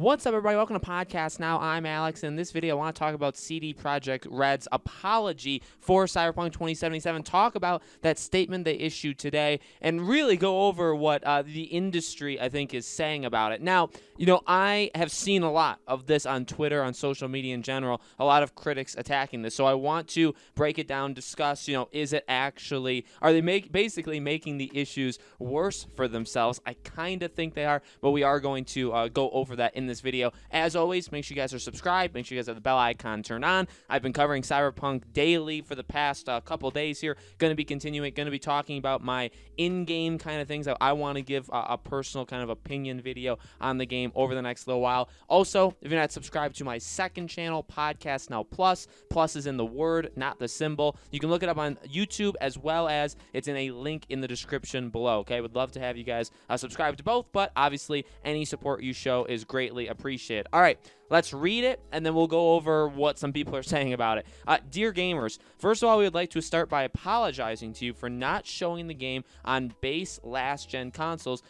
What's up, everybody? Welcome to Podcast Now. I'm Alex, and in this video, I want to talk about CD Projekt Red's apology for Cyberpunk 2077, talk about that statement they issued today, and really go over what the industry, I think, is saying about it. Now, I have seen a lot of this on Twitter, on social media in general, a lot of critics attacking this, so I want to break it down, discuss, is it actually, are they basically making the issues worse for themselves? I kind of think they are, but we are going to go over that in this video. As always, make sure you guys are subscribed. Make sure you guys have the bell icon turned on. I've been covering Cyberpunk daily for the past couple days here. Going to be continuing. Going to be talking about my in-game kind of things. I want to give a personal kind of opinion video on the game over the next little while. Also, if you're not subscribed to my second channel, Podcast Now Plus. Plus is in the word, not the symbol. You can look it up on YouTube, as well as it's in a link in the description below. Okay, would love to have you guys subscribe to both, but obviously any support you show is greatly appreciated. All right, let's read it, and then we'll go over what some people are saying about it. Dear gamers, first of all, we would like to start by apologizing to you for not showing the game on base last-gen consoles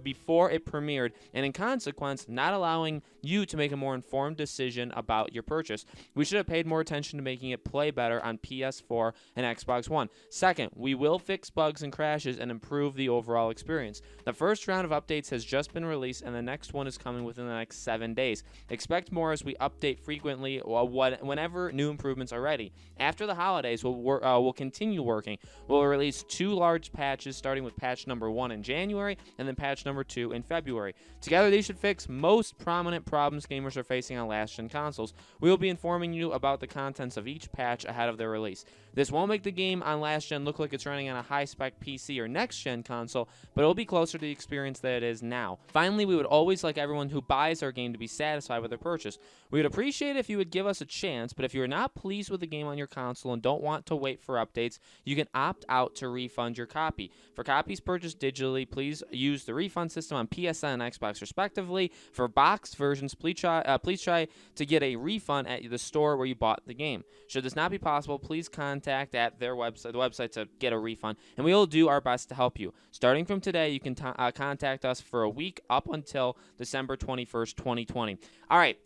before it premiered, and in consequence, not allowing you to make a more informed decision about your purchase. We should have paid more attention to making it play better on PS4 and Xbox One. Second, we will fix bugs and crashes and improve the overall experience. The first round of updates has just been released, and the next one is coming within the next 7 days. Expect more as we update frequently whenever new improvements are ready. After the holidays, we'll continue working. We'll release 2 large patches, starting with patch number 1 in January and then patch number 2 in February. Together, they should fix most prominent problems gamers are facing on last-gen consoles. We will be informing you about the contents of each patch ahead of their release. This won't make the game on last-gen look like it's running on a high-spec PC or next-gen console, but it will be closer to the experience that it is now. Finally, we would always like everyone who buys our game to be satisfied with their purchase. We would appreciate it if you would give us a chance, but if you are not pleased with the game on your console and don't want to wait for updates, you can opt out to refund your copy. For copies purchased digitally, please use the refund system on PSN and Xbox respectively. For boxed versions, please try to get a refund at the store where you bought the game. Should this not be possible, please contact at the website to get a refund, and we will do our best to help you. Starting from today, you can contact us for a week up until December 21st, 2020. All right,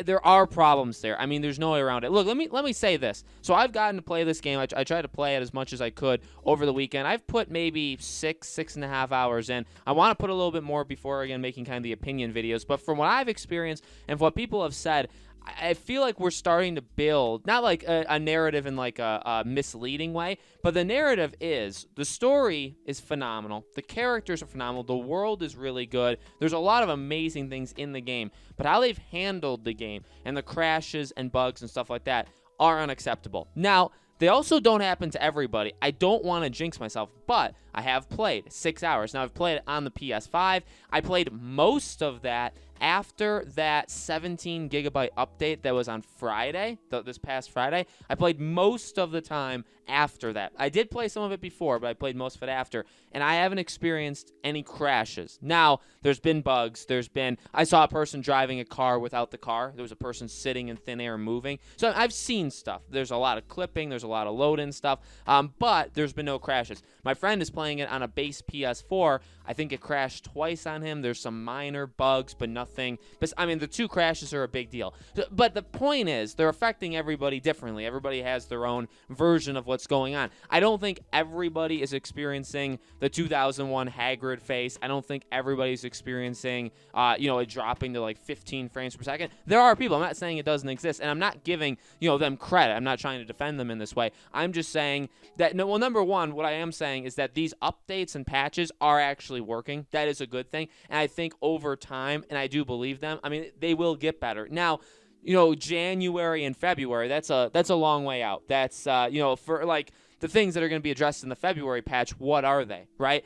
there are problems there. I mean, there's no way around it. Look, let me say this. So I've gotten to play this game. I tried to play it as much as I could over the weekend. I've put maybe 6.5 hours in. I want to put a little bit more before, again, making kind of the opinion videos. But from what I've experienced and what people have said, I feel like we're starting to build, not like a narrative in like a misleading way, but the narrative is, the story is phenomenal, the characters are phenomenal, the world is really good, there's a lot of amazing things in the game, but how they've handled the game and the crashes and bugs and stuff like that are unacceptable. Now, they also don't happen to everybody. I don't want to jinx myself, but I have played 6 hours. Now, I've played it on the PS5. I played most of that after that 17 gigabyte update that was on Friday, this past Friday. I played most of the time after that. I did play some of it before, but I played most of it after, and I haven't experienced any crashes. Now, there's been bugs. I saw a person driving a car without the car. There was a person sitting in thin air moving. So I've seen stuff. There's a lot of clipping. There's a lot of load-in stuff, but there's been no crashes. My friend is playing it on a base PS4. I think it crashed twice on him. There's some minor bugs, but nothing. But I mean, the 2 crashes are a big deal. But the point is, they're affecting everybody differently. Everybody has their own version of what's going on. I don't think everybody is experiencing the 2001 Hagrid face. I don't think everybody's experiencing, it dropping to like 15 frames per second. There are people. I'm not saying it doesn't exist, and I'm not giving, them credit. I'm not trying to defend them in this way. I'm just saying that, well, number one, what I am saying is that these updates and patches are actually working. That is a good thing, and I think over time, and I do believe them, I mean, they will get better. Now, January and February, that's a long way out. That's, for like the things that are going to be addressed in the February patch, what are they, right?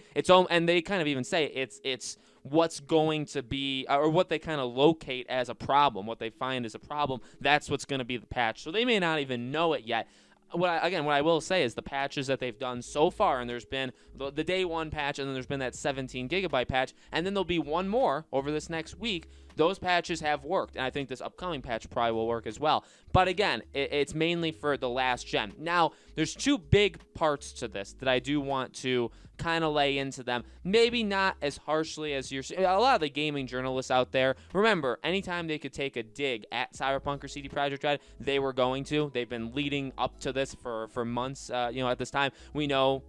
And they kind of even say it's what's going to be, or what they kind of locate as a problem, what they find as a problem, that's what's going to be the patch. So they may not even know it yet. What I will say is the patches that they've done so far, and there's been the day 1 patch, and then there's been that 17 gigabyte patch, and then there'll be one more over this next week. Those patches have worked, and I think this upcoming patch probably will work as well. But again, it's mainly for the last gen. Now, there's 2 big parts to this that I do want to kind of lay into them. Maybe not as harshly as you're seeing. A lot of the gaming journalists out there, remember, anytime they could take a dig at Cyberpunk or CD Projekt Red, they were going to. They've been leading up to this for months, at this time. We know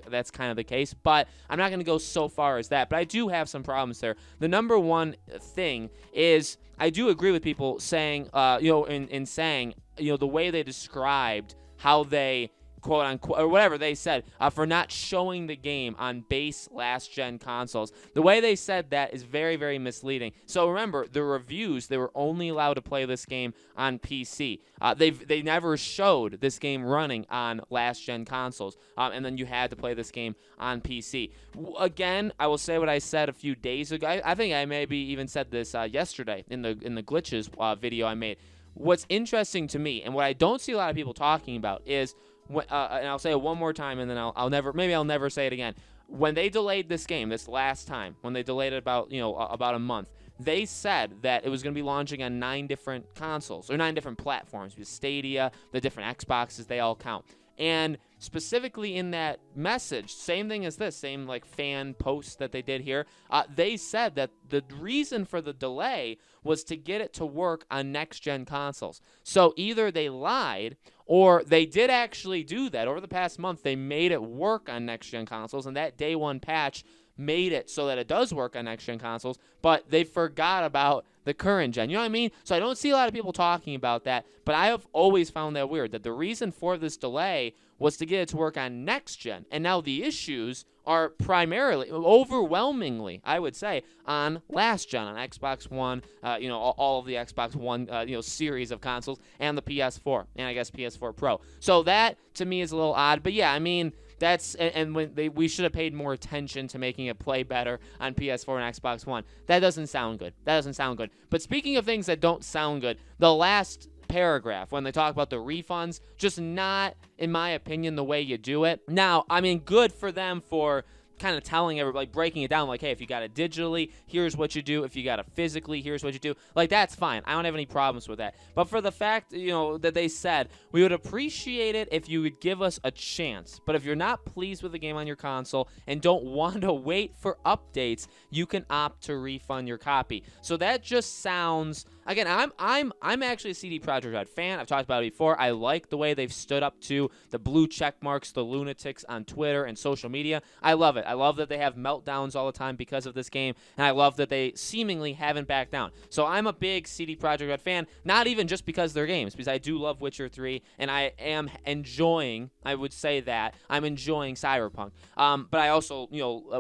that's kind of the case, but I'm not going to go so far as that. But I do have some problems there. The number one thing is I do agree with people saying, in saying, the way they described how they, quote unquote, or whatever they said, for not showing the game on base last-gen consoles. The way they said that is very, very misleading. So remember, the reviews, they were only allowed to play this game on PC. They never showed this game running on last-gen consoles, and then you had to play this game on PC. Again, I will say what I said a few days ago. I think I maybe even said this yesterday in the glitches video I made. What's interesting to me, and what I don't see a lot of people talking about, is and I'll say it one more time, and then I'll never say it again. When they delayed this game this last time, when they delayed it about a month, they said that it was going to be launching on 9 different consoles or 9 different platforms. Stadia, the different Xboxes, they all count. And specifically in that message, same thing as this, same like fan post that they did here, they said that the reason for the delay was to get it to work on next-gen consoles. So either they lied or they did actually do that. Over the past month, they made it work on next-gen consoles, and that day one patch made it so that it does work on next-gen consoles, but they forgot about the current gen. You know what I mean? So I don't see a lot of people talking about that, but I have always found that weird, that the reason for this delay was to get it to work on next gen. And now the issues are primarily, overwhelmingly, I would say, on last gen, on Xbox One, all of the Xbox One, series of consoles, and the PS4, and I guess PS4 Pro. So that, to me, is a little odd. But yeah, I mean, that's, and when we should have paid more attention to making it play better on PS4 and Xbox One. That doesn't sound good. But speaking of things that don't sound good, the last paragraph when they talk about the refunds, just not, in my opinion, the way you do it. Now, I mean, good for them for kind of telling everybody, breaking it down, like, hey, if you got it digitally, here's what you do. If you got it physically, here's what you do. Like, that's fine. I don't have any problems with that. But for the fact, that they said, we would appreciate it if you would give us a chance. But if you're not pleased with the game on your console and don't want to wait for updates, you can opt to refund your copy. So that just sounds, again, I'm actually a CD Projekt Red fan. I've talked about it before. I like the way they've stood up to the blue check marks, the lunatics on Twitter and social media. I love it. I love that they have meltdowns all the time because of this game, and I love that they seemingly haven't backed down. So I'm a big CD Projekt Red fan, not even just because of their games, because I do love Witcher 3, and I am enjoying, I would say that, I'm enjoying Cyberpunk. But I also,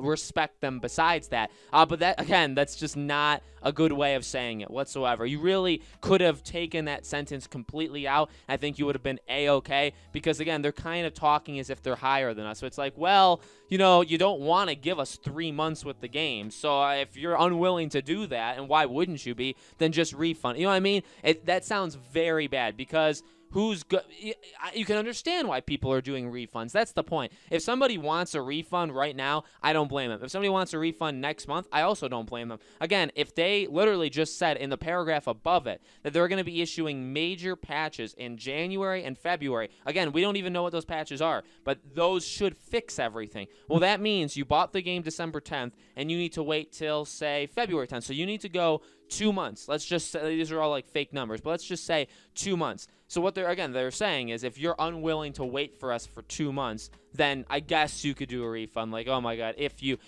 respect them besides that. But that, again, that's just not a good way of saying it whatsoever. You really could have taken that sentence completely out. I think you would have been A-okay, because, again, they're kind of talking as if they're higher than us. So it's like, well, you don't want to give us 3 months with the game. So if you're unwilling to do that, and why wouldn't you be, then just refund. You know what I mean? That sounds very bad, because you can understand why people are doing refunds. That's the point. If somebody wants a refund right now, I don't blame them. If somebody wants a refund next month, I also don't blame them. Again, if they literally just said in the paragraph above it that they're going to be issuing major patches in January and February, again, we don't even know what those patches are, but those should fix everything. Well, that means you bought the game December 10th, and you need to wait till, say, February 10th. So you need to go 2 months. Let's just say, these are all like fake numbers, but let's just say 2 months. So what they're saying is, if you're unwilling to wait for us for 2 months, then I guess you could do a refund. Like, oh my God, if you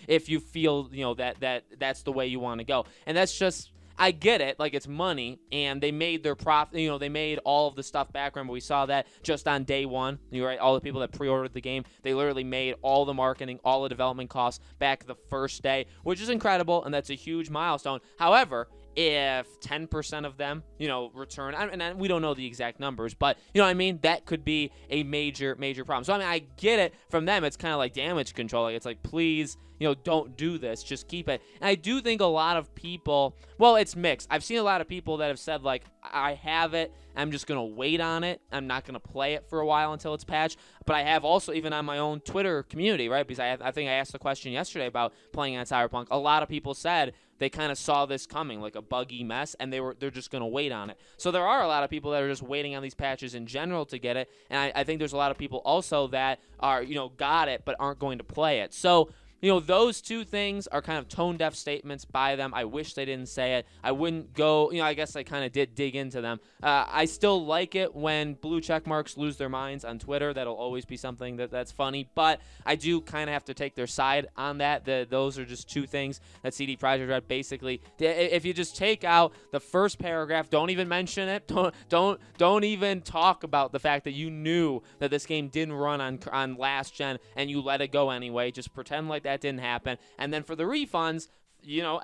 feel, that's the way you want to go. And that's just, I get it, like, it's money, and they made their profit, they made all of the stuff back. Remember, we saw that just on day one, right? All the people that pre-ordered the game, they literally made all the marketing, all the development costs back the first day, which is incredible, and that's a huge milestone. However, if 10% of them, return, and we don't know the exact numbers, but, you know what I mean? That could be a major, major problem. So, I mean, I get it from them. It's kind of like damage control. Like, it's like, please, don't do this, just keep it. And I do think a lot of people, well, it's mixed. I've seen a lot of people that have said, like, I have it, I'm just going to wait on it, I'm not going to play it for a while until it's patched. But I have also, even on my own Twitter community, right, because I think I asked the question yesterday about playing on Cyberpunk, a lot of people said they kind of saw this coming, like a buggy mess, and they're just going to wait on it. So there are a lot of people that are just waiting on these patches in general to get it, and I think there's a lot of people also that are, got it but aren't going to play it. So, those two things are kind of tone-deaf statements by them. I wish they didn't say it. I wouldn't go, I guess I kind of did dig into them. I still like it when blue check marks lose their minds on Twitter. That'll always be something that's funny, but I do kind of have to take their side on that. Those are just two things that CD Projekt Red basically, if you just take out the first paragraph, don't even mention it, don't even talk about the fact that you knew that this game didn't run on last gen and you let it go anyway. Just pretend like that didn't happen. And then for the refunds,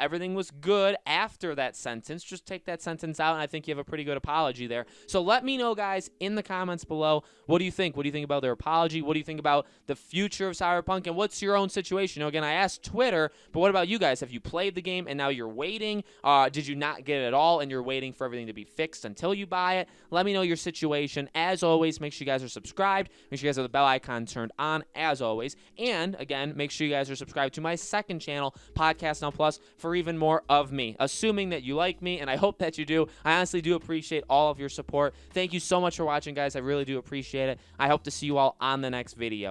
everything was good after that sentence. Just take that sentence out, and I think you have a pretty good apology there. So let me know, guys, in the comments below, what do you think? What do you think about their apology? What do you think about the future of Cyberpunk? And what's your own situation? Again, I asked Twitter, but what about you guys? Have you played the game and now you're waiting? Did you not get it at all and you're waiting for everything to be fixed until you buy it? Let me know your situation. As always, make sure you guys are subscribed. Make sure you guys have the bell icon turned on, as always. And, again, make sure you guys are subscribed to my second channel, Podcast Now Plus, for even more of me, assuming that you like me, and I hope that you do. I honestly do appreciate all of your support. Thank you so much for watching, guys. I really do appreciate it. I hope to see you all on the next video.